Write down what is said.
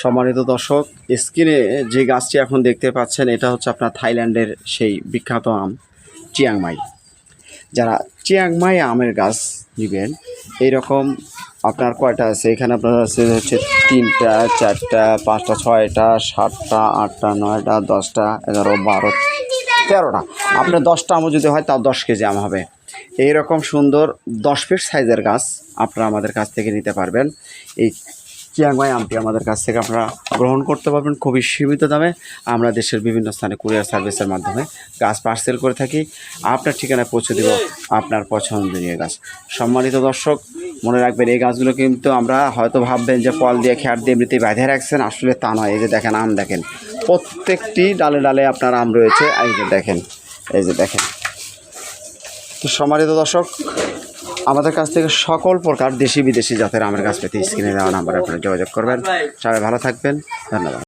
সম্মানিত দর্শক, স্ক্রিনে যে গাছটি এখন দেখতে পাচ্ছেন এটা হচ্ছে আপনার থাইল্যান্ডের সেই বিখ্যাত আম চিয়াংমাই। যারা চিয়াংমাই আমের গাছ নেবেন, এইরকম আপনার কয়টা আছে এখানে? আপনার আছে হচ্ছে 3টা 4টা 5টা 6টা 7টা 8টা 9টা 10টা 11 12 13টা। আপনার 10টা আমও যদি হয় তাও 10 কেজি আম হবে। এইরকম সুন্দর 10 ফিট সাইজের গাছ আপনারা আমাদের কাছ থেকে নিতে পারবেন। এই চিয়াংমাই আমটি আমাদের কাছ থেকে আপনারা গ্রহণ করতে পারবেন খুবই সীমিত দামে। আমরা দেশের বিভিন্ন স্থানে কুরিয়ার সার্ভিসের মাধ্যমে গাছ পার্সেল করে থাকি। আপনার ঠিকানায় পৌঁছে দেব আপনার পছন্দনীয় গাছ। সম্মানিত দর্শক, মনে রাখবেন এই গাছগুলো কিন্তু আমরা হয়তো ভাববেন যে পল দিয়ে খ্যাট দিয়ে এমনিতেই বাঁধে রাখছেন, আসলে তা নয়। এই যে দেখেন আম, দেখেন প্রত্যেকটি ডালে ডালে আপনার আম রয়েছে। এই যে দেখেন, এই যে দেখেন। তো সম্মানিত দর্শক, আমাদের কাছ থেকে সকল প্রকার দেশি বিদেশি জাতের আমের গাছ পেতে স্ক্রিনে দেওয়া নাম্বারে আপনারা যোগাযোগ করবেন। সবাই ভালো থাকবেন, ধন্যবাদ।